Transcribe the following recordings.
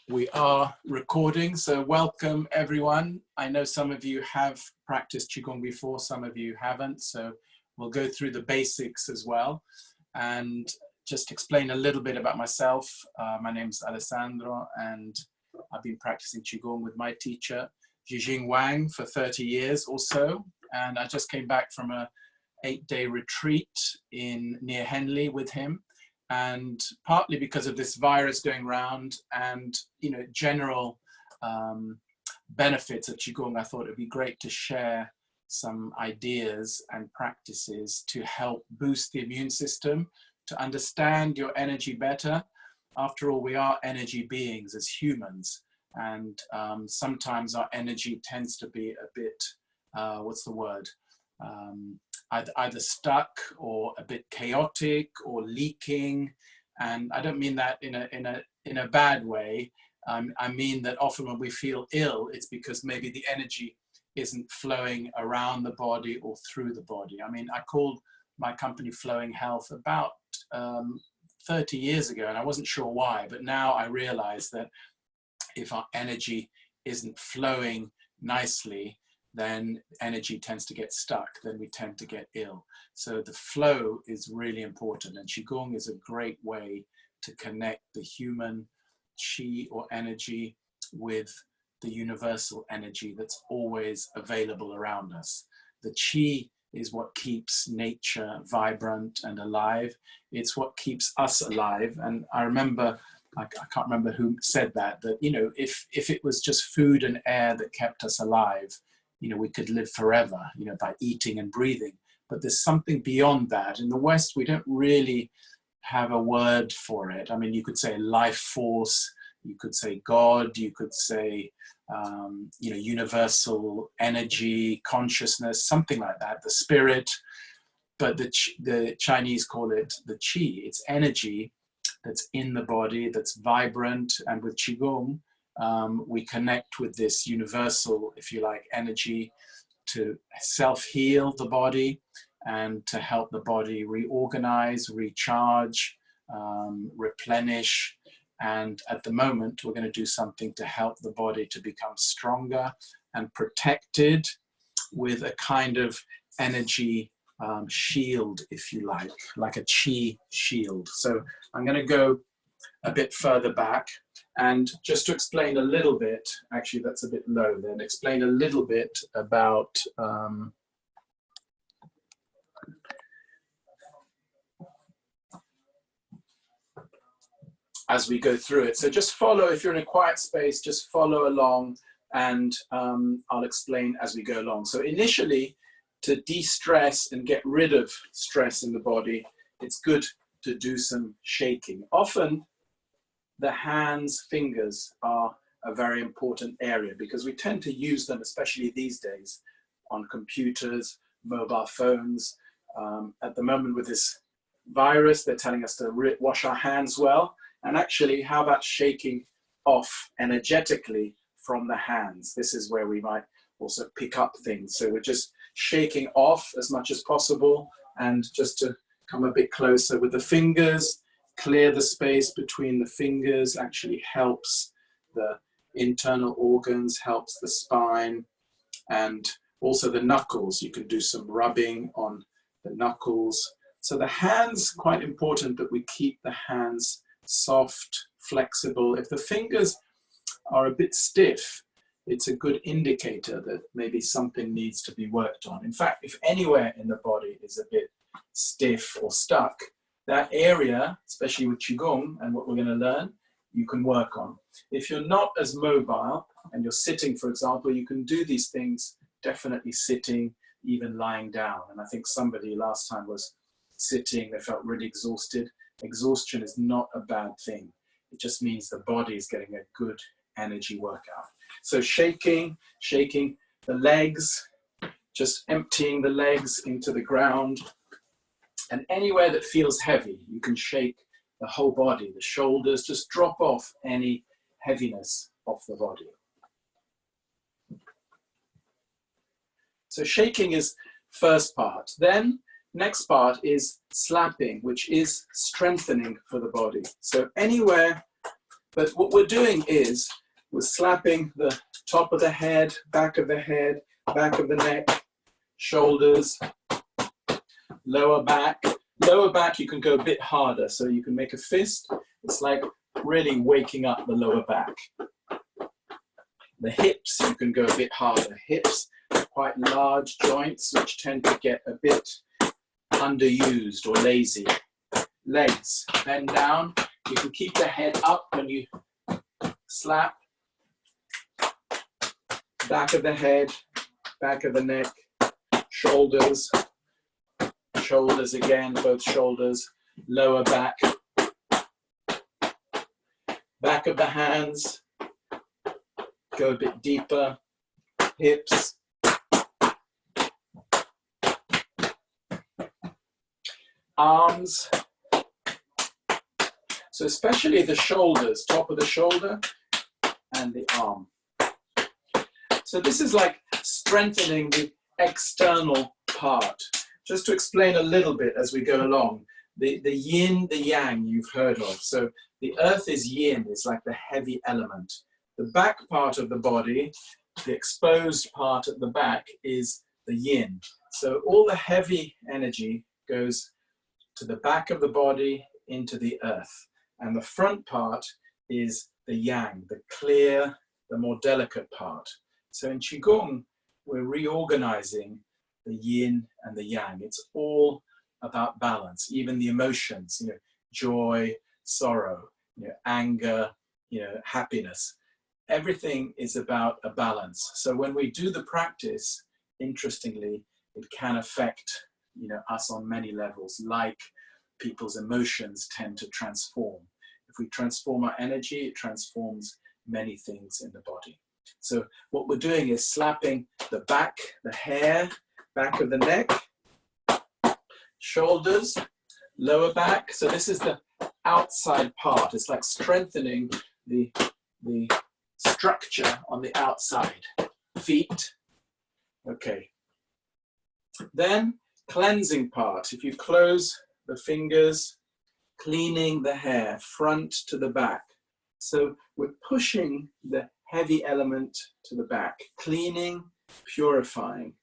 We are recording, so welcome everyone. I know some of you have practiced Qigong before, some of you haven't, so we'll go through the basics as well and just explain a little bit about myself. My name is Alessandro and I've been practicing Qigong with my teacher, Jijing Wang, for 30 years or so. And I just came back from a 8-day retreat near Henley with him. And partly because of this virus going around and, general benefits of Qigong, I thought it'd be great to share some ideas and practices to help boost the immune system, to understand your energy better. After all, we are energy beings as humans. And sometimes our energy tends to be a bit, either stuck or a bit chaotic or leaking. And I don't mean that in a bad way. I mean that often when we feel ill, it's because maybe the energy isn't flowing around the body or through the body. I mean, I called my company Flowing Health about 30 years ago, and I wasn't sure why, but now I realize that if our energy isn't flowing nicely, then energy tends to get stuck, then we tend to get ill. So the flow is really important, and Qigong is a great way to connect the human Qi or energy with the universal energy that's always available around us. The Qi is what keeps nature vibrant and alive. It's what keeps us alive. And I remember, I can't remember who said that if it was just food and air that kept us alive, we could live forever, by eating and breathing. But there's something beyond that. In the West, we don't really have a word for it. I mean, you could say life force, you could say God, you could say, universal energy, consciousness, something like that, the spirit. But the Chinese call it the Qi. It's energy that's in the body, that's vibrant. And with Qigong, we connect with this universal, if you like, energy to self-heal the body and to help the body reorganize, recharge, replenish. And at the moment, we're going to do something to help the body to become stronger and protected with a kind of energy shield, if you like a Qi shield. So I'm going to go a bit further back. And just to explain a little bit, actually that's a bit low then, explain a little bit about as we go through it. So just follow, if you're in a quiet space, just follow along and I'll explain as we go along. So initially, to de-stress and get rid of stress in the body, it's good to do some shaking. Often, the hands, fingers are a very important area because we tend to use them, especially these days, on computers, mobile phones. At the moment with this virus, they're telling us to wash our hands well. And actually, how about shaking off energetically from the hands? This is where we might also pick up things. So we're just shaking off as much as possible, and just to come a bit closer with the fingers, clear the space between the fingers, actually helps the internal organs, helps the spine, and also the knuckles. You can do some rubbing on the knuckles. So the hands, quite important that we keep the hands soft, flexible. If the fingers are a bit stiff, it's a good indicator that maybe something needs to be worked on. In fact, if anywhere in the body is a bit stiff or stuck, that area, especially with Qigong and what we're going to learn, you can work on. If you're not as mobile and you're sitting, for example, you can do these things definitely sitting, even lying down. And I think somebody last time was sitting, they felt really exhausted. Exhaustion is not a bad thing. It just means the body is getting a good energy workout. So shaking the legs, just emptying the legs into the ground. And anywhere that feels heavy, you can shake the whole body, the shoulders, just drop off any heaviness off the body. So shaking is first part. Then next part is slapping, which is strengthening for the body. So anywhere But what we're doing is we're slapping the top of the head, back of the neck, shoulders, lower back. Lower back, you can go a bit harder. So you can make a fist. It's like really waking up the lower back. The hips, you can go a bit harder. Hips, quite large joints, which tend to get a bit underused or lazy. Legs, bend down. You can keep the head up when you slap. Back of the head, back of the neck, shoulders, shoulders again, both shoulders, lower back, back of the hands, go a bit deeper, hips, arms. So especially the shoulders, top of the shoulder and the arm. So this is like strengthening the external part. Just to explain a little bit as we go along, the yin, the yang you've heard of. So the earth is yin, it's like the heavy element. The back part of the body, the exposed part at the back, is the yin. So all the heavy energy goes to the back of the body into the earth. And the front part is the yang, the clear, the more delicate part. So in Qigong, we're reorganizing the yin and the yang. It's all about balance, even the emotions, you know, joy, sorrow, you know, anger, you know, happiness. Everything is about a balance. So when we do the practice, interestingly, it can affect, you know, us on many levels, like people's emotions tend to transform. If we transform our energy, it transforms many things in the body. So what we're doing is slapping the back, the hair, back of the neck, shoulders, lower back. So this is the outside part. It's like strengthening the structure on the outside. Feet. Okay. Then cleansing part. If you close the fingers, cleaning the hair, front to the back. So we're pushing the heavy element to the back, cleaning, purifying.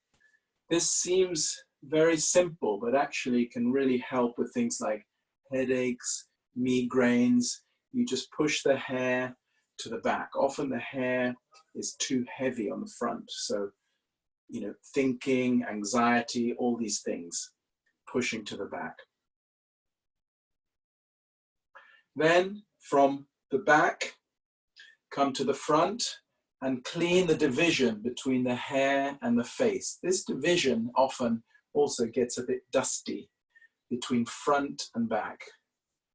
This seems very simple, but actually can really help with things like headaches, migraines. You just push the hair to the back. Often the hair is too heavy on the front. So, you know, thinking, anxiety, all these things, pushing to the back. Then from the back, come to the front and clean the division between the hair and the face. This division often also gets a bit dusty between front and back.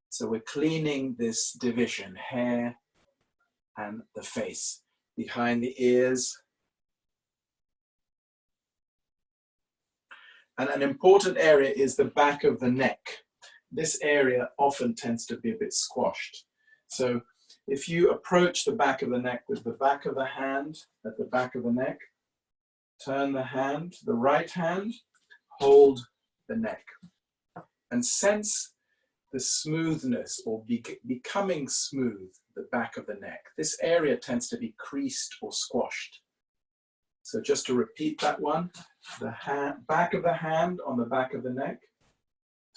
So we're cleaning this division, hair and the face, behind the ears. And an important area is the back of the neck. This area often tends to be a bit squashed. So if you approach the back of the neck with the back of the hand at the back of the neck, turn the hand to the right hand, hold the neck, and sense the smoothness or becoming smooth, the back of the neck. This area tends to be creased or squashed. So just to repeat that one, the back of the hand on the back of the neck,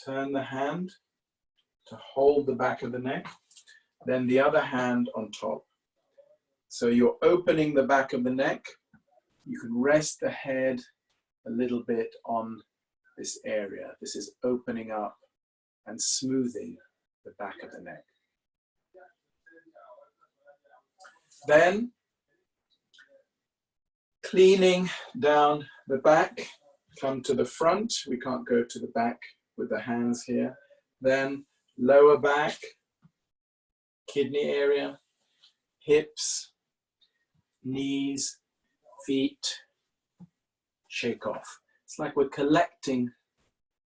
turn the hand to hold the back of the neck, then the other hand on top. So you're opening the back of the neck. You can rest the head a little bit on this area. This is opening up and smoothing the back of the neck. Then cleaning down the back, come to the front. We can't go to the back with the hands here. Then lower back, kidney area, hips, knees, feet, shake off. It's like we're collecting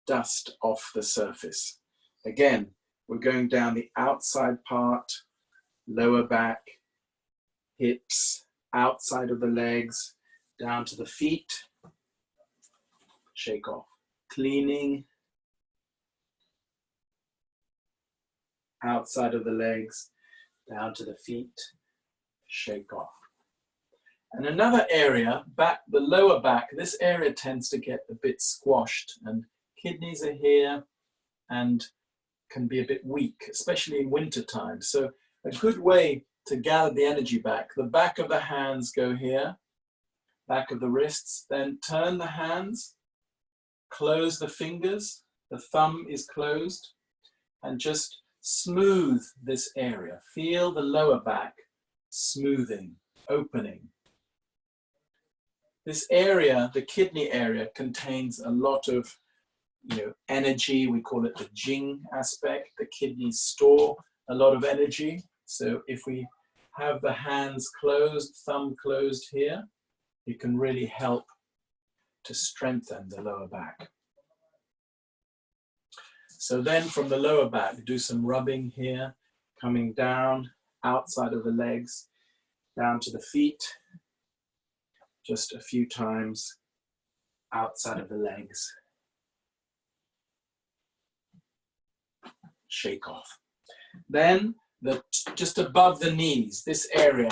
dust off the surface. Again, we're going down the outside part, lower back, hips, outside of the legs, down to the feet, shake off. Cleaning, outside of the legs, down to the feet, shake off. And another area, the lower back, this area tends to get a bit squashed, and kidneys are here and can be a bit weak, especially in winter time. So a good way to gather the energy back, the back of the hands go here, back of the wrists, then turn the hands, close the fingers, the thumb is closed, and just smooth this area. Feel the lower back smoothing, opening. This area, the kidney area, contains a lot of energy. We call it the Jing aspect. The kidneys store a lot of energy. So if we have the hands closed, thumb closed here, it can really help to strengthen the lower back. So then from the lower back, do some rubbing here, coming down, outside of the legs, down to the feet, just a few times, outside of the legs. Shake off. Then just above the knees, this area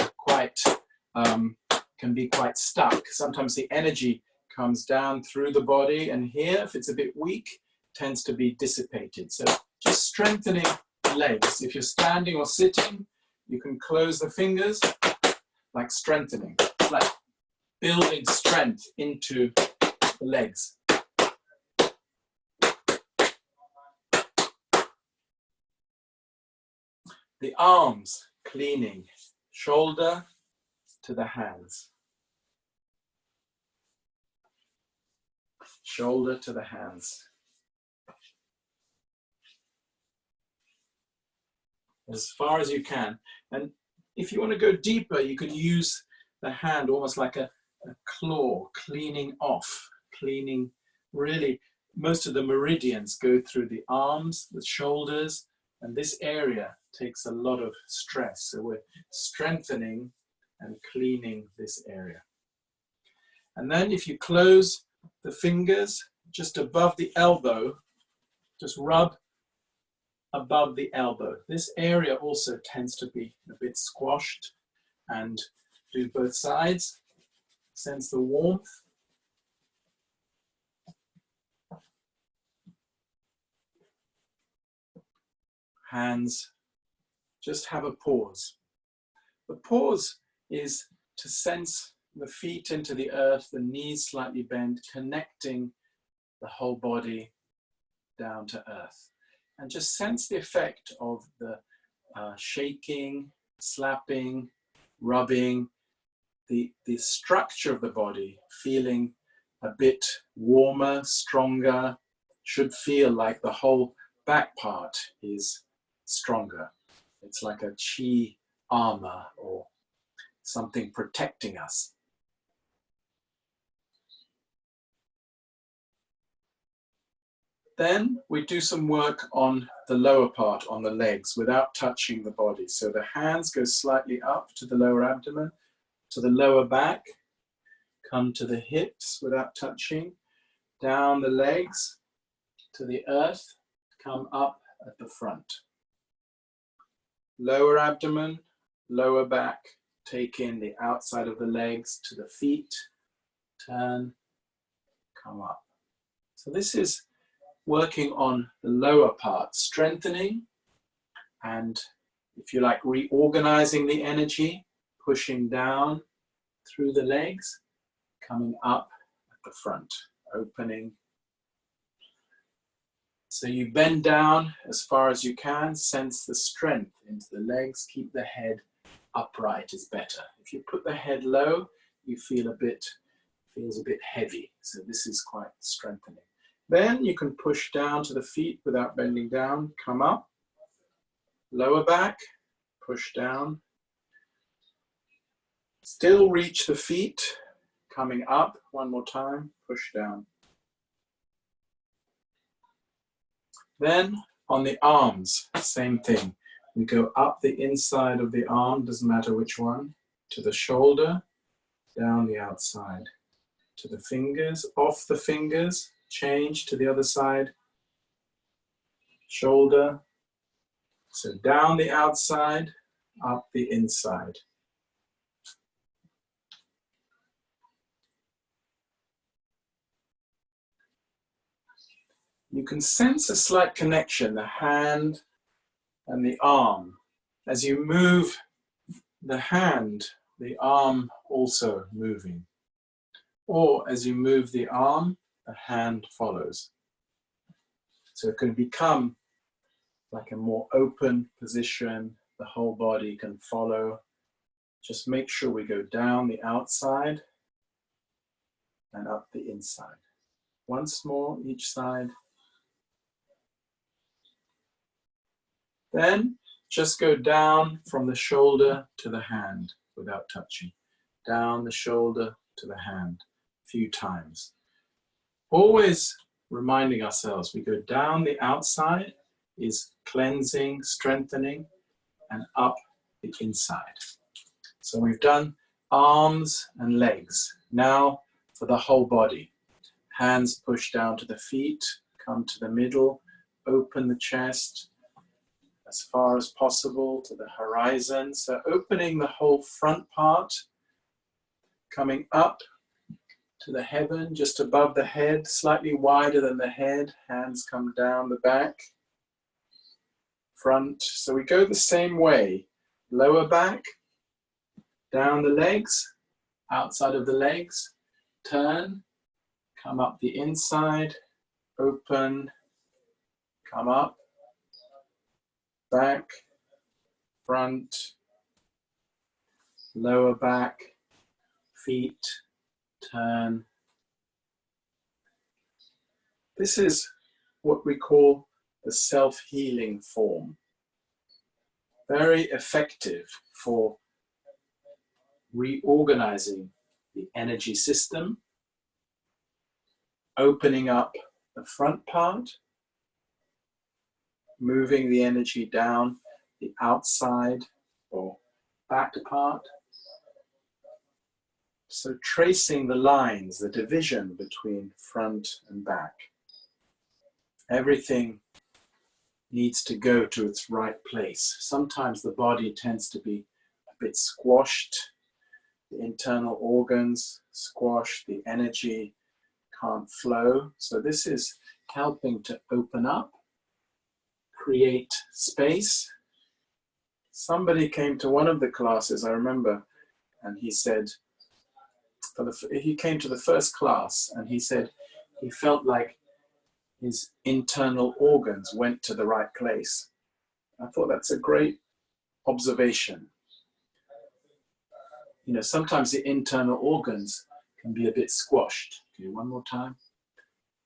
can be quite stuck. Sometimes the energy comes down through the body, and here, if it's a bit weak, tends to be dissipated. So just strengthening the legs. If you're standing or sitting, you can close the fingers, like strengthening. It's like building strength into the legs. The arms, cleaning, shoulder to the hands. Shoulder to the hands. As far as you can. And if you want to go deeper, you can use the hand almost like a claw, cleaning off, cleaning. Really, most of the meridians go through the arms, the shoulders, and this area takes a lot of stress. So we're strengthening and cleaning this area. And then if you close the fingers just above the elbow, just rub above the elbow. This area also tends to be a bit squashed, and do both sides. Sense the warmth. Hands, just have a pause. The pause is to sense the feet into the earth, the knees slightly bent, connecting the whole body down to earth. And just sense the effect of the shaking, slapping, rubbing, the structure of the body feeling a bit warmer, stronger, should feel like the whole back part is stronger. It's like a Qi armor or something protecting us. Then we do some work on the lower part, on the legs, without touching the body. So the hands go slightly up to the lower abdomen, to the lower back, come to the hips without touching, down the legs to the earth, come up at the front. Lower abdomen, lower back, take in the outside of the legs to the feet, turn, come up. So this is working on the lower part, strengthening and, if you like, reorganizing the energy, pushing down through the legs, coming up at the front, opening. So you bend down as far as you can, sense the strength into the legs, keep the head upright is better. If you put the head low, you feels a bit heavy. So this is quite strengthening. Then you can push down to the feet without bending down, come up, lower back, push down. Still reach the feet, coming up, one more time, push down. Then on the arms, same thing. We go up the inside of the arm, doesn't matter which one, to the shoulder, down the outside, to the fingers, off the fingers, change to the other side, shoulder, so down the outside, up the inside. You can sense a slight connection, the hand and the arm. As you move the hand, the arm also moving. Or as you move the arm, the hand follows. So it can become like a more open position. The whole body can follow. Just make sure we go down the outside and up the inside. Once more, each side. Then just go down from the shoulder to the hand without touching. Down the shoulder to the hand a few times. Always reminding ourselves, we go down the outside is cleansing, strengthening, and up the inside. So we've done arms and legs. Now for the whole body. Hands push down to the feet, come to the middle, open the chest as far as possible to the horizon. So opening the whole front part, coming up to the heaven, just above the head, slightly wider than the head. Hands come down the back, front. So we go the same way. Lower back, down the legs, outside of the legs, turn, come up the inside, open, come up, back, front, lower back, feet, turn. This is what we call the self-healing form. Very effective for reorganizing the energy system, opening up the front part, moving the energy down the outside or back part. So tracing the lines, the division between front and back. Everything needs to go to its right place. Sometimes the body tends to be a bit squashed. The internal organs squashed, the energy can't flow. So this is helping to open up, create space. Somebody came to one of the classes, I remember, and he said, he came to the first class and he said he felt like his internal organs went to the right place. I thought that's a great observation. You know, sometimes the internal organs can be a bit squashed. Okay, one more time.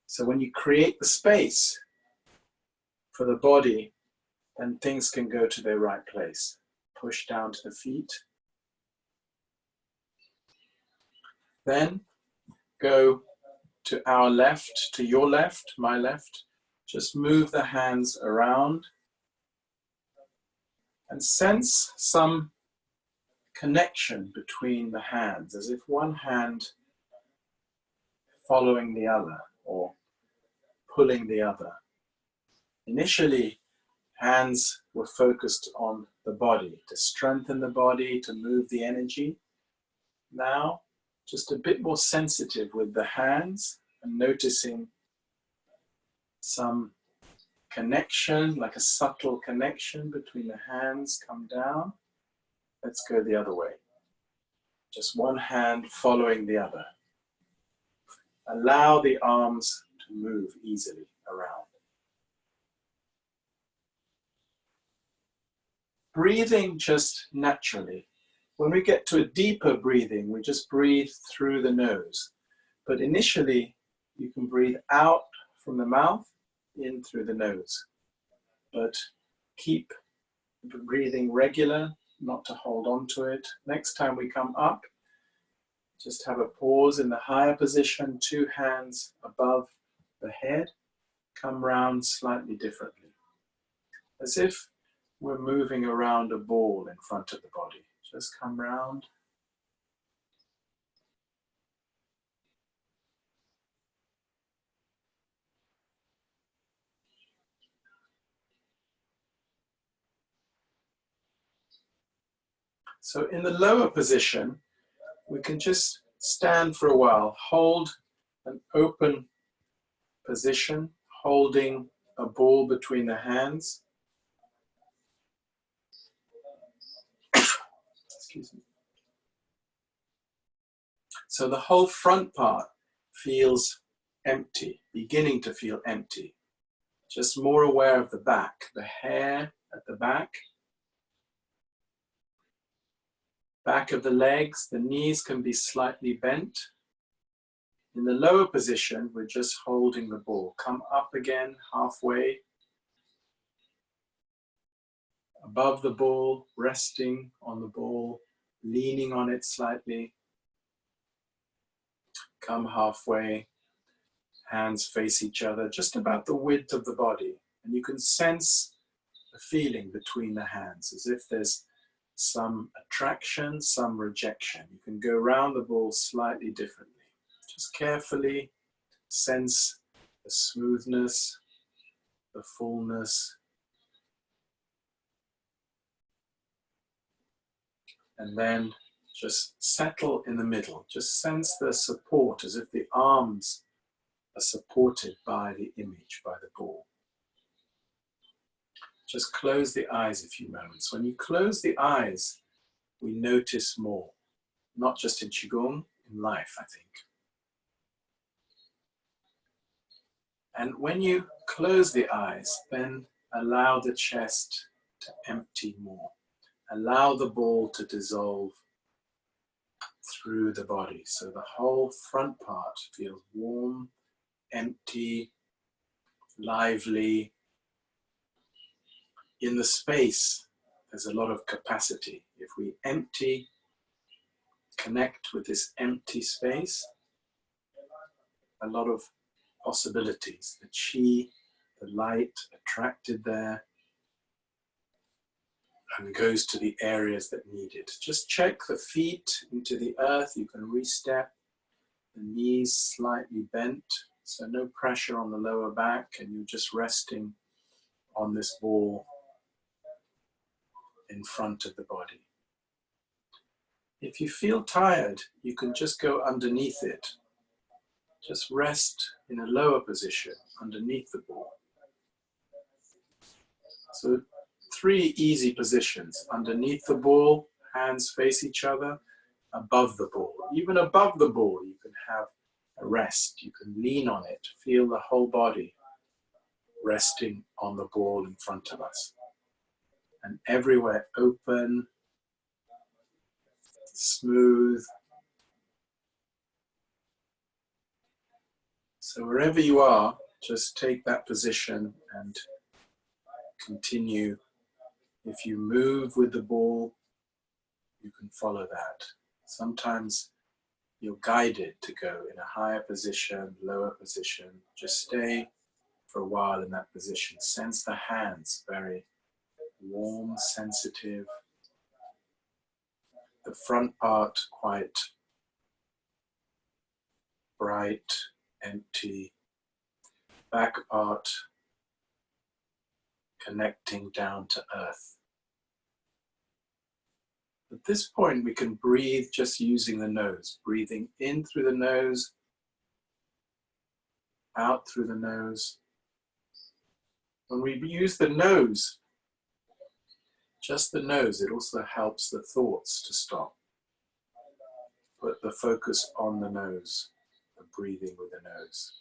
So when you create the space for the body, then things can go to their right place. Push down to the feet. Then go to our left, to your left, my left. Just move the hands around and sense some connection between the hands, as if one hand following the other or pulling the other. Initially, hands were focused on the body, to strengthen the body, to move the energy. Now, just a bit more sensitive with the hands and noticing some connection, like a subtle connection between the hands. Come down. Let's go the other way. Just one hand following the other. Allow the arms to move easily around. Breathing just naturally. When we get to a deeper breathing, we just breathe through the nose. But initially, you can breathe out from the mouth, in through the nose. But keep breathing regular, not to hold on to it. Next time we come up, just have a pause in the higher position, 2 hands above the head. Come round slightly differently. As if we're moving around a ball in front of the body. Just come round. So in the lower position, we can just stand for a while, hold an open position, holding a ball between the hands. Excuse me. So the whole front part feels empty, beginning to feel empty. Just more aware of the back, the hair at the back of the legs, the knees can be slightly bent. In the lower position, we're just holding the ball. Come up again, halfway. Above the ball, resting on the ball, leaning on it slightly. Come halfway, hands face each other, just about the width of the body. And you can sense the feeling between the hands, as if there's some attraction, some rejection. You can go around the ball slightly differently. Just carefully sense the smoothness, the fullness, and then just settle in the middle. Just sense the support, as if the arms are supported by the image, by the ball. Just close the eyes a few moments. When you close the eyes, we notice more, not just in Qigong, in life, I think. And when you close the eyes, then allow the chest to empty more. Allow the ball to dissolve through the body. So the whole front part feels warm, empty, lively. In the space, there's a lot of capacity. If we empty, connect with this empty space, a lot of possibilities. The chi, the light attracted there, and goes to the areas that need it. Just check the feet into the earth. You can re-step, the knees slightly bent, so no pressure on the lower back, and you're just resting on this ball in front of the body. If you feel tired, you can just go underneath it. Just rest in a lower position underneath the ball. So 3 easy positions: underneath the ball, hands face each other, above the ball. Even above the ball, you can have a rest. You can lean on it, feel the whole body resting on the ball in front of us. And everywhere open, smooth. So wherever you are, just take that position and continue. If you move with the ball, you can follow that. Sometimes you're guided to go in a higher position, lower position. Just stay for a while in that position. Sense the hands, very warm, sensitive. The front part quite bright, empty. Back part connecting down to earth. At this point, we can breathe just using the nose, breathing in through the nose, out through the nose. When we use the nose, just the nose, it also helps the thoughts to stop. Put the focus on the nose, the breathing with the nose.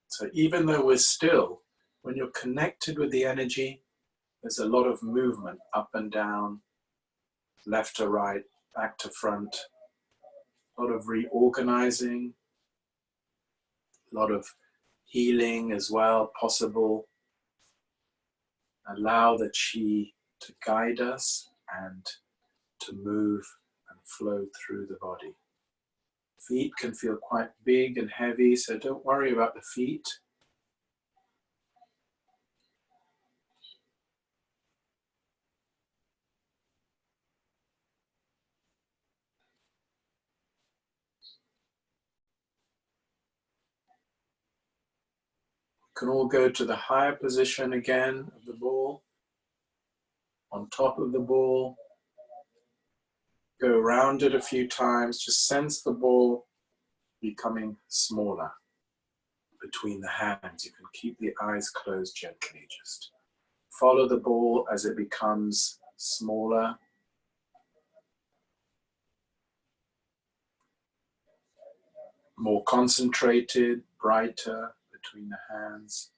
So even though we're still, when you're connected with the energy, there's a lot of movement up and down, left to right, back to front, a lot of reorganizing, a lot of healing as well possible. Allow the chi to guide us and to move and flow through the body. Feet can feel quite big and heavy, so don't worry about the feet. can all go to the higher position again of the ball, on top of the ball. Go around it a few times, just sense the ball becoming smaller between the hands. You can keep the eyes closed gently, just follow the ball as it becomes smaller. More concentrated, brighter between the hands.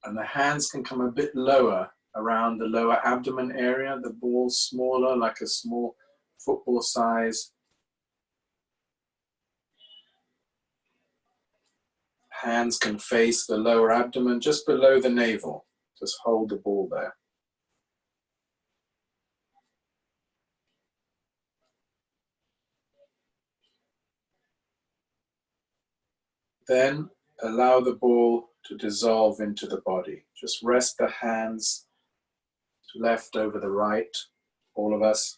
And the hands can come a bit lower around the lower abdomen area. The ball smaller, like a small football size. Hands can face the lower abdomen, just below the navel. Just hold the ball there. Then allow the ball to dissolve into the body. Just rest the hands left over the right, all of us.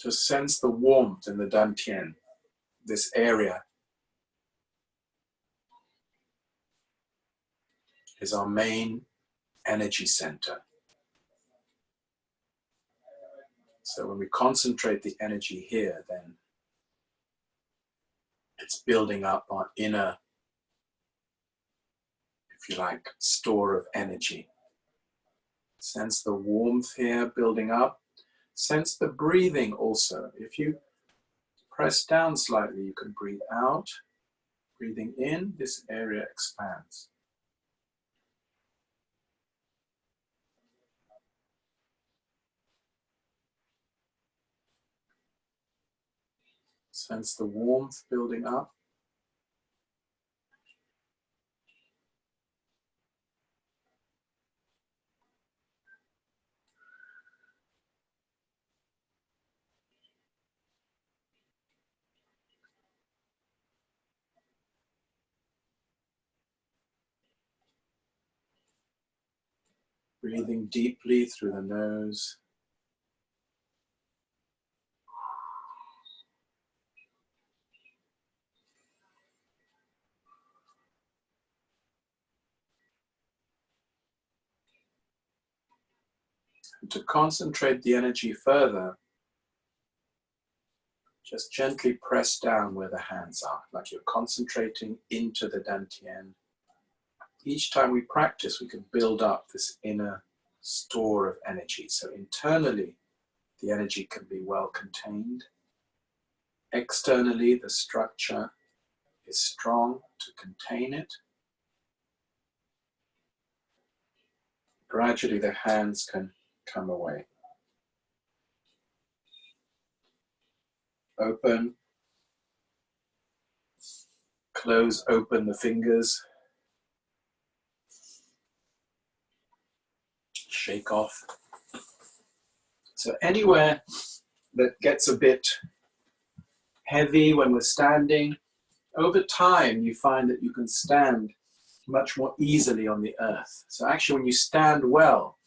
Just sense the warmth in the dantian, this area is our main energy center. So when we concentrate the energy here, then it's building up our inner, if you like, store of energy. Sense the warmth here building up. Sense the breathing also. If you press down slightly, you can breathe out. Breathing in, this area expands. Sense the warmth building up. Breathing deeply through the nose. And to concentrate the energy further, just gently press down where the hands are, like you're concentrating into the dantian. Each time we practice, we can build up this inner store of energy. So internally, the energy can be well contained. Externally, the structure is strong to contain it. Gradually, the hands can come away. Open, close, open the fingers. Shake off. So anywhere that gets a bit heavy when we're standing, over time you find that you can stand much more easily on the earth. So actually when you stand well,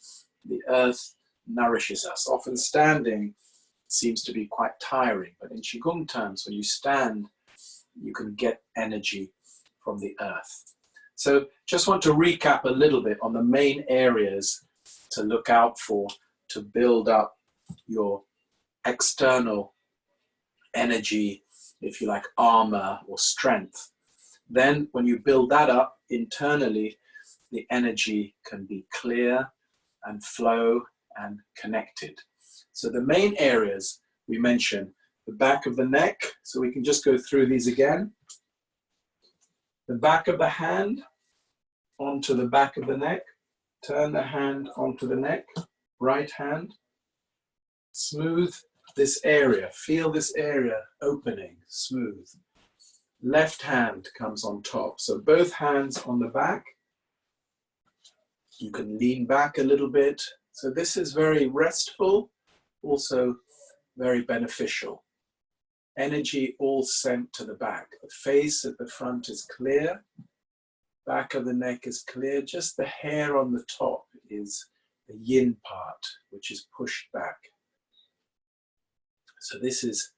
the earth nourishes us. Often standing seems to be quite tiring, but in Qigong terms, when you stand, you can get energy from the earth. So just want to recap a little bit on the main areas to look out for to build up your external energy, if you like, armor or strength. Then when you build that up internally, the energy can be clear and flow and connected. So the main areas we mentioned, the back of the neck, so we can just go through these again. The back of the hand onto the back of the neck. Turn the hand onto the neck, right hand. Smooth this area, feel this area opening, smooth. Left hand comes on top, so both hands on the back. You can lean back a little bit. So this is very restful, also very beneficial. energy all sent to the back. The face at the front is clear, back of the neck is clear, just the hair on the top is the yin part, which is pushed back. So this is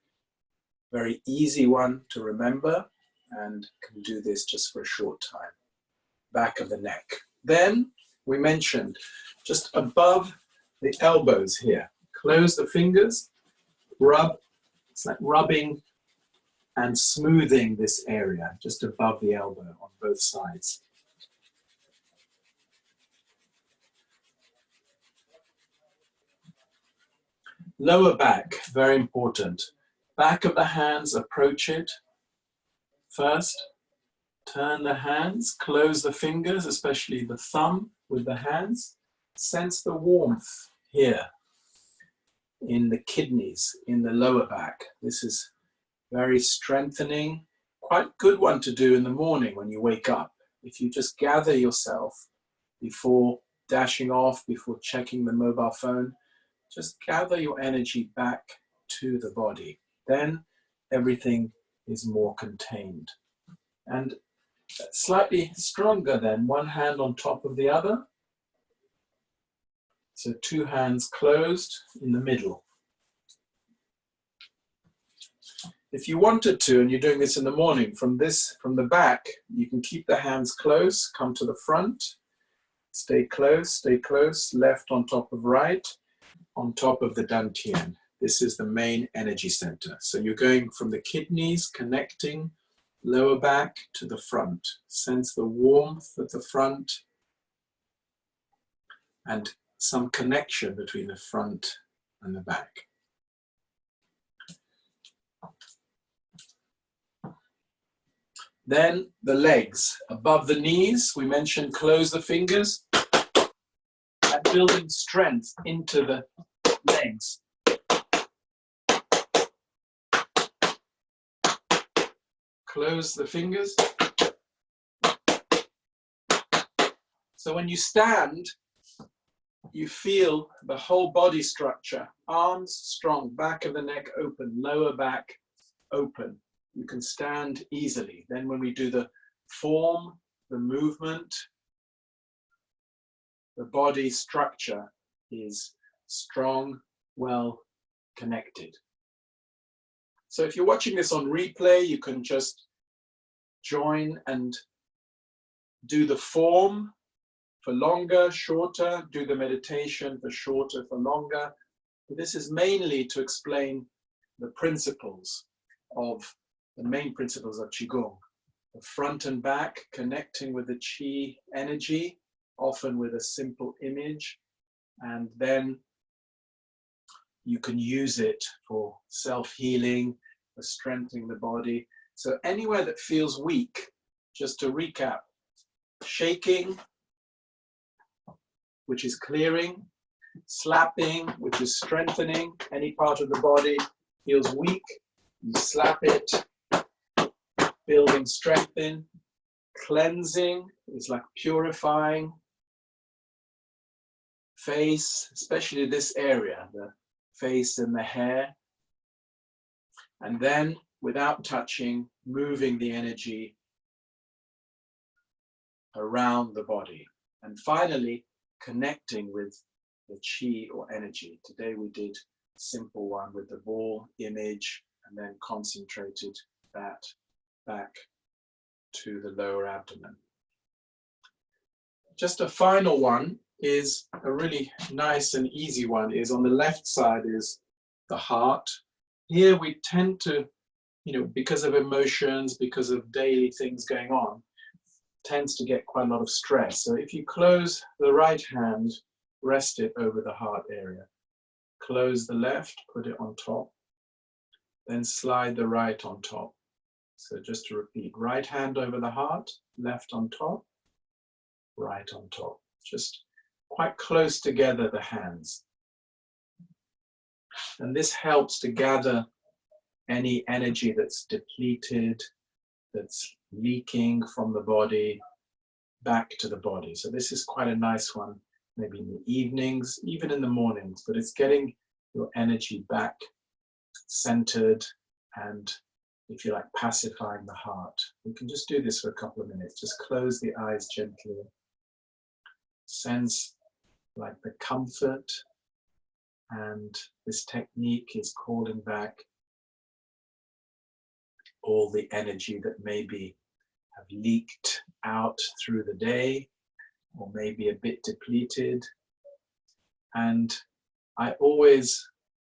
a very easy one to remember, and can do this just for a short time. Back of the neck. Then we mentioned just above the elbows here, close the fingers, rub, it's like rubbing and smoothing this area just above the elbow on both sides. Lower back, very important. Back of the hands, approach it. First, turn the hands, close the fingers, especially the thumb with the hands. Sense the warmth here in the kidneys, in the lower back. This is very strengthening, quite good one to do in the morning when you wake up. If you just gather yourself before dashing off, before checking the mobile phone, just gather your energy back to the body. Then everything is more contained. And slightly stronger then, one hand on top of the other. So two hands closed in the middle. If you wanted to, and you're doing this in the morning, from the back, you can keep the hands close, come to the front, stay close, left on top of right, on top of the dantian. This is the main energy center. So you're going from the kidneys, connecting lower back to the front. Sense the warmth at the front and some connection between the front and the back. Then the legs, above the knees, we mentioned close the fingers and building strength into the legs. Close the fingers. So when you stand, you feel the whole body structure, arms strong, back of the neck open, lower back open. You can stand easily. Then when we do the form, the movement, the body structure is strong, well connected. So if you're watching this on replay, you can just join and do the form for longer, shorter, do the meditation for shorter, for longer. But this is mainly to explain the principles of, the main principles of Qigong. The front and back, connecting with the Qi energy, often with a simple image, and then you can use it for self-healing, for strengthening the body. So anywhere that feels weak, just to recap, shaking, which is clearing, slapping, which is strengthening. Any part of the body feels weak, you slap it, building strength in. Cleansing is like purifying. Face, especially this area, the face and the hair. And then, without touching, moving the energy around the body. And finally, connecting with the Qi or energy. Today we did a simple one with the ball image and then concentrated that back to the lower abdomen. Just a final one is a really nice and easy one, is on the left side is the heart. Here we tend to, because of emotions, because of daily things going on, tends to get quite a lot of stress. So if you close the right hand, rest it over the heart area. Close the left, put it on top, then slide the right on top. So just to repeat, right hand over the heart, left on top, right on top. Just quite close together, the hands. And this helps to gather any energy that's depleted, that's leaking from the body back to the body. So this is quite a nice one, maybe in the evenings, even in the mornings, but it's getting your energy back centered and, if you like, pacifying the heart. You can just do this for a couple of minutes. Just close the eyes gently. Sense like the comfort, and this technique is calling back all the energy that maybe have leaked out through the day, or maybe a bit depleted. And I always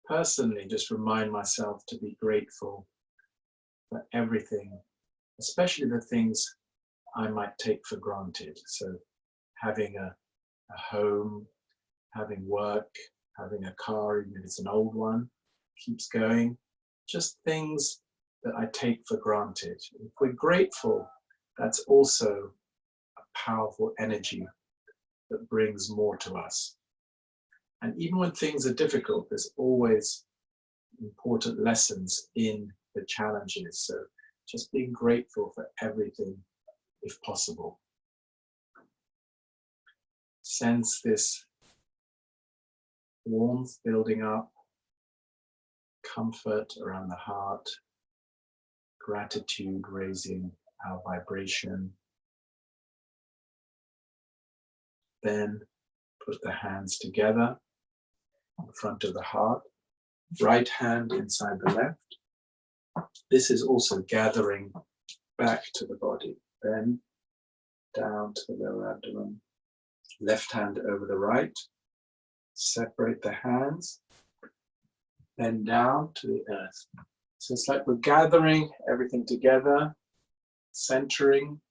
personally just remind myself to be grateful for everything, especially the things I might take for granted. So having a home, having work, having a car, even if it's an old one, keeps going. Just things that I take for granted. If we're grateful, that's also a powerful energy that brings more to us. And even when things are difficult, there's always important lessons in the challenges. So just being grateful for everything, if possible. Sense this warmth building up, comfort around the heart, gratitude raising our vibration. Then put the hands together in front of the heart, right hand inside the left. This is also gathering back to the body. Then down to the lower abdomen, left hand over the right. Separate the hands, then down to the earth. So it's like we're gathering everything together, centering,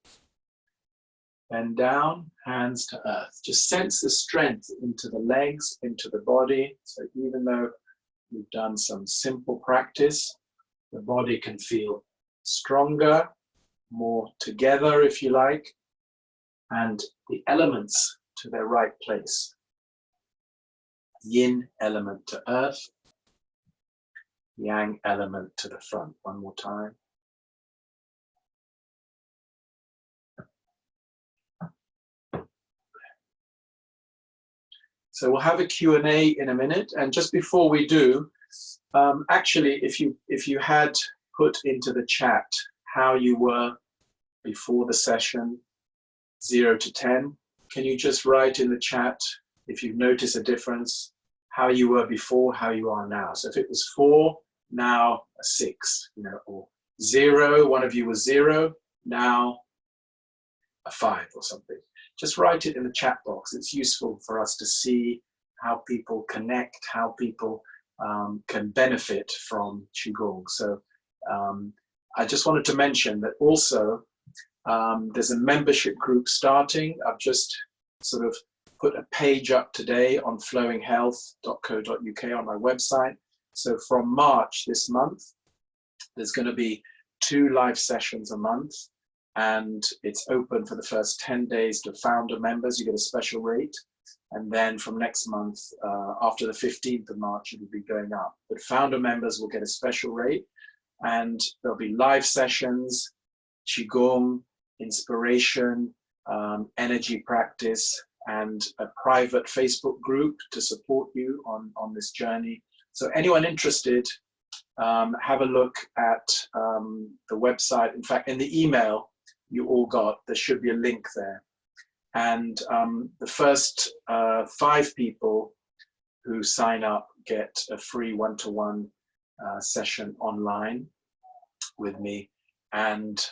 then down, hands to earth. Just sense the strength into the legs, into the body. So even though we've done some simple practice, the body can feel stronger, more together, if you like, and the elements to their right place. Yin element to earth, yang element to the front. One more time. So we'll have a Q&A in a minute, and just before we do, actually, if you had put into the chat how you were before the session, 0 to 10, can you just write in the chat if you've noticed a difference, how you were before, how you are now? So if it was 4, now a 6, you know, or 0, one of you was 0, now a 5 or something. Just write it in the chat box. It's useful for us to see how people connect, how people can benefit from Qigong. So I just wanted to mention that also there's a membership group starting. I've just sort of put a page up today on flowinghealth.co.uk on my website. So from March this month, there's going to be 2 live sessions a month, and it's open for the first 10 days to founder members. You get a special rate. And then from next month, after the 15th of March, it will be going up. But founder members will get a special rate, and there'll be live sessions, Qigong, inspiration, energy practice, and a private Facebook group to support you on this journey. So anyone interested, have a look at the website. In fact, in the email you all got, there should be a link there. And the first 5 people who sign up get a free one-to-one session online with me. And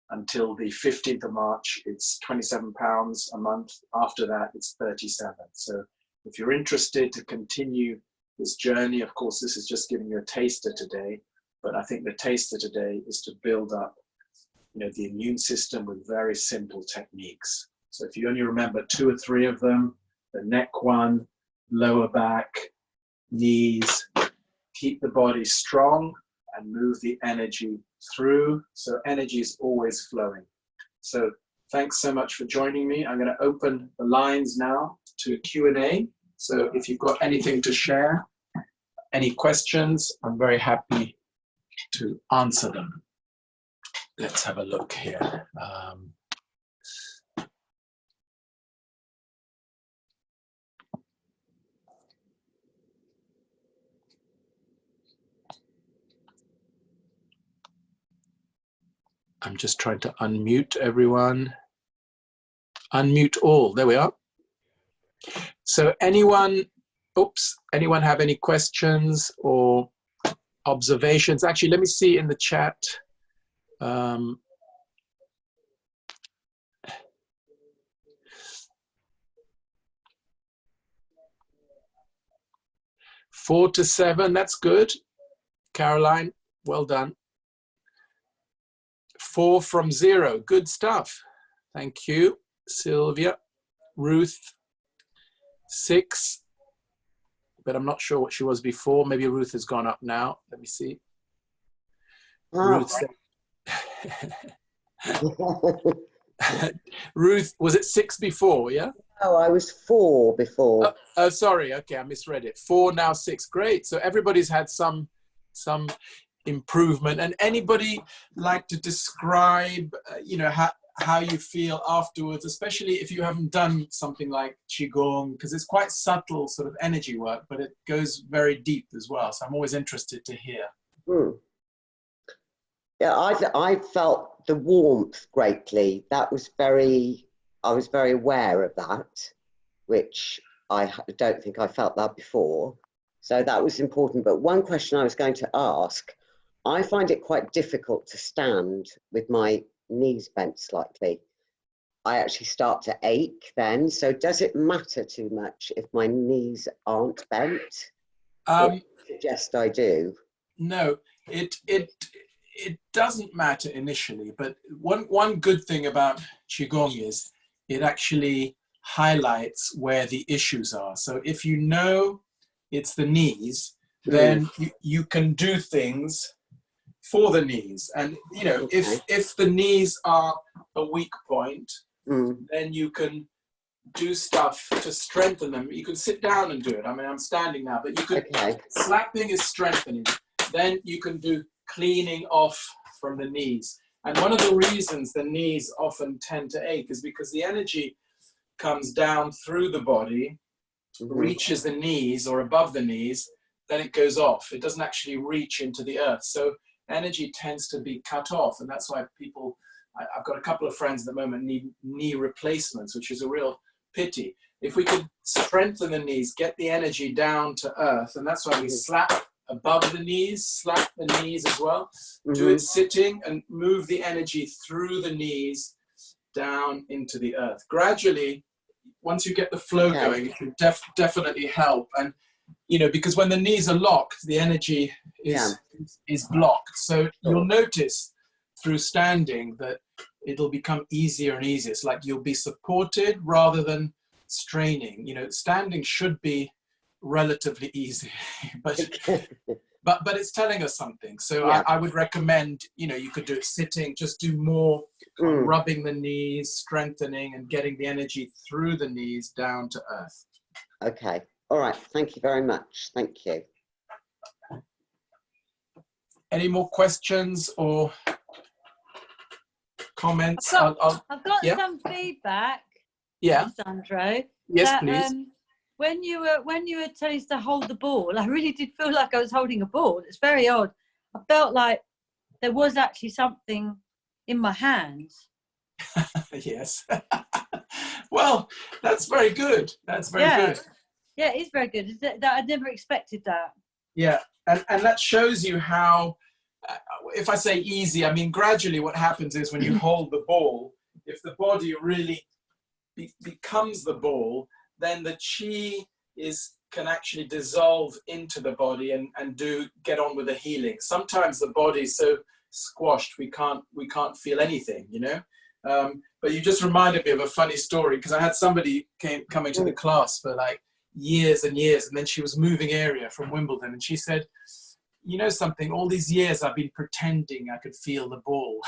until the 15th of March, it's £27 a month. After that, it's 37. So if you're interested to continue this journey, of course, this is just giving you a taster today, but I think the taster today is to build up, you know, the immune system with very simple techniques. So if you only remember 2 or 3 of them, the neck one, lower back, knees, keep the body strong and move the energy through. So energy is always flowing. So thanks so much for joining me. I'm going to open the lines now to Q&A. So if you've got anything to share, any questions, I'm very happy to answer them. Let's have a look here. I'm just trying to unmute everyone. Unmute all. There we are. So anyone have any questions or observations? Actually, let me see in the chat. 4 to 7, that's good. Caroline, well done. 4 from 0, good stuff. Thank you, Sylvia. Ruth, 6, but I'm not sure what she was before. Maybe Ruth has gone up now. Let me see. Ruth, Ruth, was it 6 before, yeah? Oh, I was 4 before. Oh, sorry. Okay, I misread it. 4, now 6. Great. So everybody's had some improvement. And anybody like to describe, you know, how you feel afterwards, especially if you haven't done something like Qigong, because it's quite subtle sort of energy work, but it goes very deep as well. So I'm always interested to hear. Yeah, I felt the warmth greatly. That was I was very aware of that, which I don't think I felt that before. So that was important. But one question I was going to ask, I find it quite difficult to stand with my knees bent slightly. I actually start to ache then. So does it matter too much if my knees aren't bent? Or suggest I do? No, it doesn't matter initially, but one good thing about Qigong is it actually highlights where the issues are. So if you know it's the knees, then you can do things for the knees. And you know, if the knees are a weak point, then you can do stuff to strengthen them. You can sit down and do it. I mean, I'm standing now, but you can, slapping is strengthening. Then you can do cleaning off from the knees. And one of the reasons the knees often tend to ache is because the energy comes down through the body, reaches the knees or above the knees, then it goes off. It doesn't actually reach into the earth. So energy tends to be cut off. And that's why people, I've got a couple of friends at the moment need knee replacements, which is a real pity. If we could strengthen the knees, get the energy down to earth, and that's why we slap above the knees, slap the knees as well. Do it sitting and move the energy through the knees down into the earth. Gradually, once you get the flow going, it can definitely help. And, you know, because when the knees are locked, the energy is blocked. So you'll notice through standing that it'll become easier and easier. It's like you'll be supported rather than straining. You know, standing should be relatively easy, but it's telling us something. So I would recommend, you know, you could do it sitting, just do more rubbing the knees, strengthening and getting the energy through the knees down to earth. Okay. All right. Thank you very much. Thank you. Any more questions or comments? I've got some feedback. Yeah. Sandro. Yes, please. When you were telling us to hold the ball, I really did feel like I was holding a ball. It's very odd. I felt like there was actually something in my hands. Yes. Well, that's very good. That's very good. Yeah, it is very good. I never expected that. Yeah, and that shows you how, if I say easy, I mean gradually what happens is when you hold the ball, if the body really becomes the ball, then the chi can actually dissolve into the body and get on with the healing. Sometimes the body's so squashed we can't feel anything, you know. But you just reminded me of a funny story, because I had somebody coming to the class for like years and years, and then she was moving area from Wimbledon, and she said, you know something, all these years I've been pretending I could feel the ball.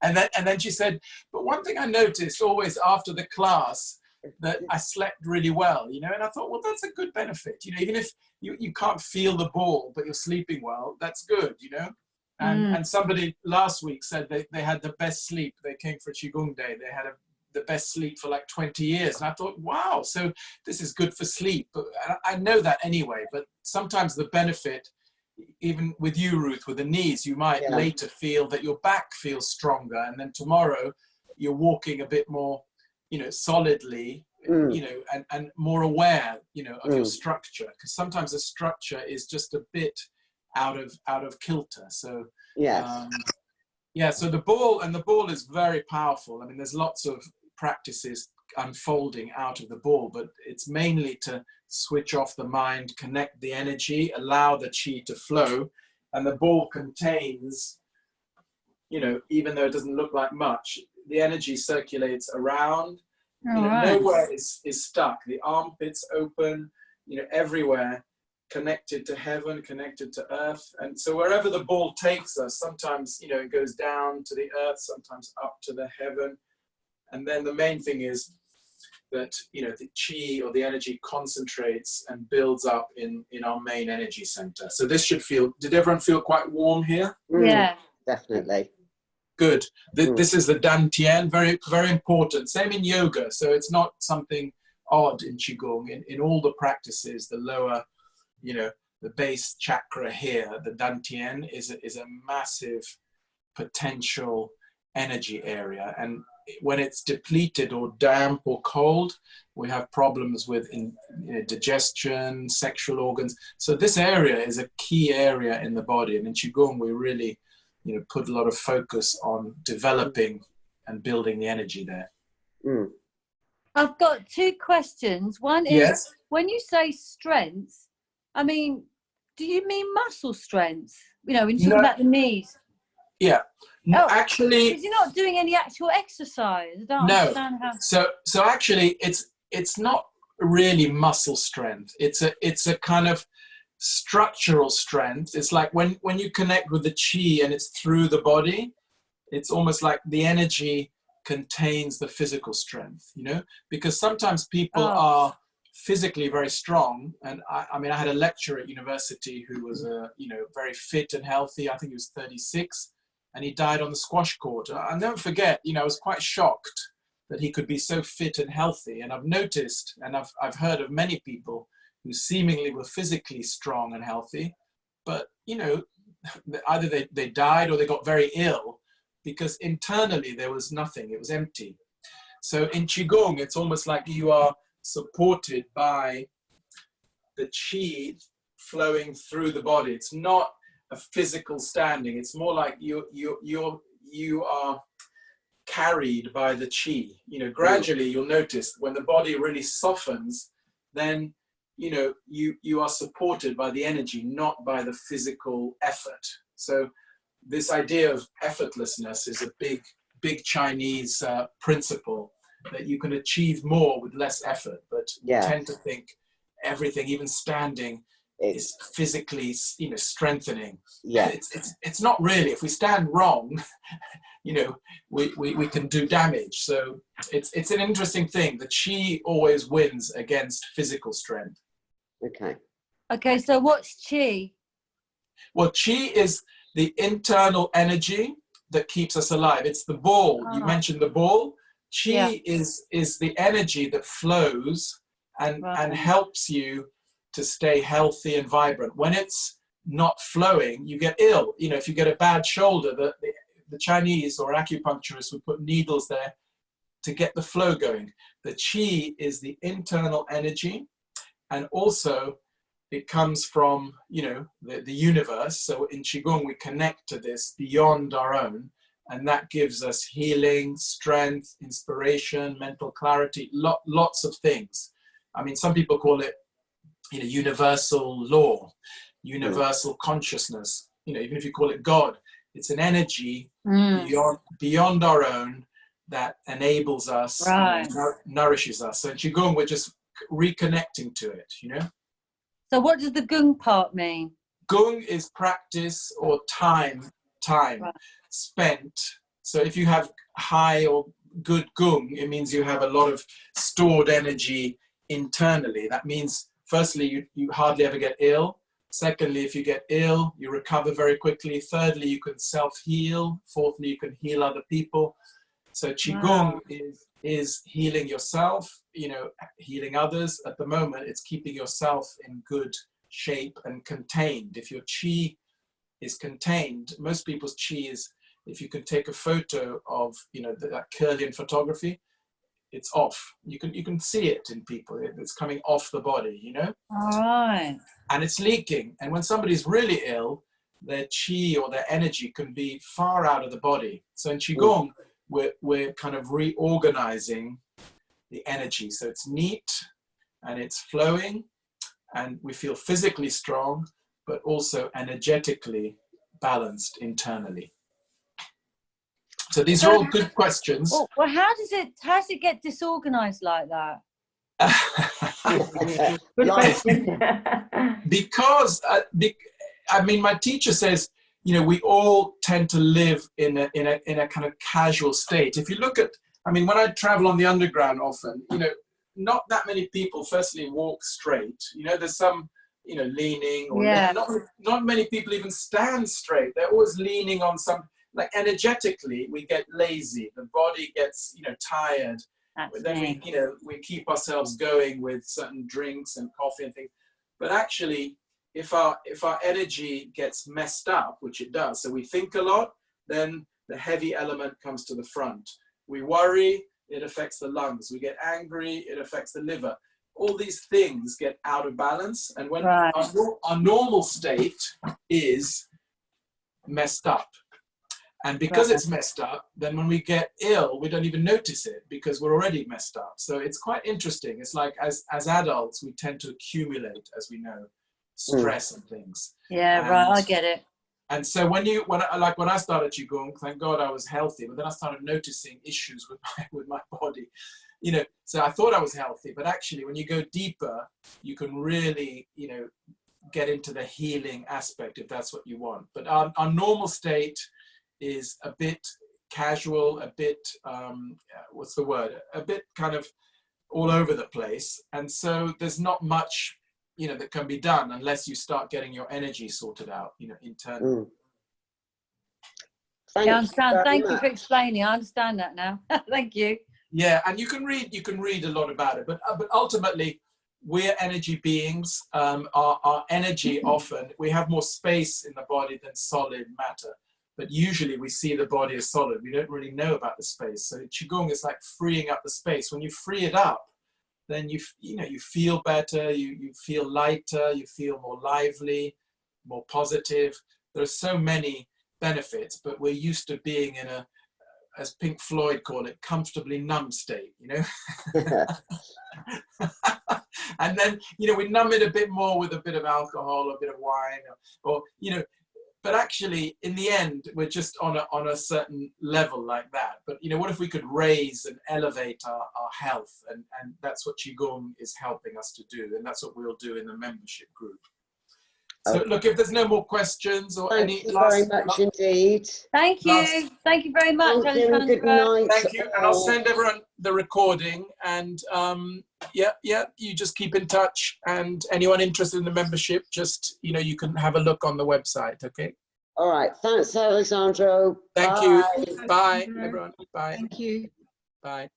and then she said, but one thing I noticed always after the class, that I slept really well, you know. And I thought, well, that's a good benefit, you know, even if you can't feel the ball but you're sleeping well, that's good, you know. And somebody last week said they had the best sleep. They came for a Qigong day, they had the best sleep for like 20 years. And I thought, wow, so this is good for sleep. But I know that anyway, but sometimes the benefit even with you, Ruth, with the knees, you might later feel that your back feels stronger, and then tomorrow you're walking a bit more, you know, solidly, you know, and more aware, you know, of your structure, because sometimes the structure is just a bit out of kilter. So yeah, so the ball is very powerful. I mean, there's lots of practices unfolding out of the ball, but it's mainly to switch off the mind, connect the energy, allow the chi to flow. And the ball contains, you know, even though it doesn't look like much, the energy circulates around. You know, nowhere is stuck. The armpits open, you know, everywhere, connected to heaven, connected to earth. And so wherever the ball takes us, sometimes, you know, it goes down to the earth, sometimes up to the heaven. And then the main thing is that, you know, the chi or the energy concentrates and builds up in our main energy center. So this should feel, did everyone feel quite warm here? Yeah. Definitely. Good. This is the dantian, very, very important. Same in yoga. So it's not something odd in Qigong. In all the practices, the lower, you know, the base chakra here, the dantian is a massive potential energy area. And when it's depleted or damp or cold, we have problems with digestion, sexual organs. So this area is a key area in the body. And in Qigong, we really, you know, put a lot of focus on developing and building the energy there. I've got two questions. One is, when you say strength, I mean, do you mean muscle strength? You know, when you talk about the knees. Yeah. Actually, because you're not doing any actual exercise. I don't understand how. So actually, it's not really muscle strength. It's a kind of structural strength. It's like when you connect with the chi and it's through the body, it's almost like the energy contains the physical strength, you know, because sometimes people are physically very strong. And I mean, I had a lecturer at university who was you know, very fit and healthy. I think he was 36 and he died on the squash court. I'll never forget, you know, I was quite shocked that he could be so fit and healthy. And I've noticed, and I've heard of many people who seemingly were physically strong and healthy, but, you know, either they died or they got very ill because internally there was nothing, it was empty. So in Qigong, it's almost like you are supported by the chi flowing through the body. It's not a physical standing, it's more like you are carried by the chi. You know, gradually you'll notice when the body really softens, then, you know, you are supported by the energy, not by the physical effort. So this idea of effortlessness is a big Chinese principle, that you can achieve more with less effort, but we tend to think everything, even standing, is physically, you know, strengthening. It's not really. If we stand wrong, you know, we can do damage. So it's an interesting thing. The chi always wins against physical strength. Okay, so what's chi? Well, chi is the internal energy that keeps us alive. It's the ball. You mentioned the ball. Chi is the energy that flows and helps you to stay healthy and vibrant. When it's not flowing, you get ill. You know, if you get a bad shoulder, the Chinese or acupuncturists would put needles there to get the flow going. The chi is the internal energy, and also it comes from, you know, the universe. So in Qigong, we connect to this beyond our own, and that gives us healing, strength, inspiration, mental clarity, lots of things. I mean, some people call it, you know, universal law, universal consciousness. You know, even if you call it God, it's an energy beyond our own that enables us, you know, nourishes us. So in Qigong, we're just reconnecting to it, you know. So what does the gung part mean? Gung is practice or time spent. So if you have high or good gung, it means you have a lot of stored energy internally. That means, firstly, you hardly ever get ill. Secondly, if you get ill, you recover very quickly. Thirdly, you can self-heal. Fourthly, you can heal other people. So Qigong is healing yourself, you know, healing others. At the moment, it's keeping yourself in good shape and contained. If your chi is contained, most people's chi is, if you can take a photo of, you know, that Kirlian photography, it's off. You can see it in people. It's coming off the body, you know? All right. And it's leaking. And when somebody's really ill, their chi or their energy can be far out of the body. So in Qigong, we're kind of reorganizing the energy. So it's neat and it's flowing and we feel physically strong, but also energetically balanced internally. So these are all good questions. Well, how does it get disorganized like that? Because I mean, my teacher says, you know, we all tend to live in a kind of casual state. If you look at, I mean, when I travel on the underground often, you know, not that many people firstly walk straight. You know, there's some, you know, leaning, or not many people even stand straight. They're always leaning on some, like energetically, we get lazy. The body gets, you know, tired. Then we, you know, we keep ourselves going with certain drinks and coffee and things. But actually, if our energy gets messed up, which it does, so we think a lot, then the heavy element comes to the front. We worry, it affects the lungs. We get angry, it affects the liver. All these things get out of balance. And when our normal state is messed up, and because it's messed up, then when we get ill, we don't even notice it because we're already messed up. So it's quite interesting. It's like as adults, we tend to accumulate, as we know, stress and things. Yeah, right. I get it. And so when I started Qigong, thank God I was healthy, but then I started noticing issues with my body. You know, so I thought I was healthy, but actually when you go deeper, you can really, you know, get into the healing aspect if that's what you want. But our normal state is a bit casual, a bit, what's the word? A bit kind of all over the place. And so there's not much, you know, that can be done unless you start getting your energy sorted out, you know, internally. I understand. Thank you for explaining. I understand that now. Thank you. Yeah, and you can read a lot about it, but ultimately, we're energy beings. Our energy often, we have more space in the body than solid matter. But usually we see the body as solid. We don't really know about the space. So Qigong is like freeing up the space. When you free it up, then you feel better, you feel lighter, you feel more lively, more positive. There are so many benefits, but we're used to being in a, as Pink Floyd call it, comfortably numb state, you know? And then, you know, we numb it a bit more with a bit of alcohol, a bit of wine, or you know, but actually, in the end, we're just on a certain level like that. But, you know, what if we could raise and elevate our health? And that's what Qigong is helping us to do. And that's what we'll do in the membership group. So, look, if there's no more questions or Thank you very much indeed. Thank you. Thank you very much. Thank you and good night. Thank you. And I'll send everyone the recording. And yeah, you just keep in touch. And anyone interested in the membership, just, you know, you can have a look on the website. Okay. All right. Thanks, Alessandro. Thank you. Bye, everyone. Bye. Thank you. Bye.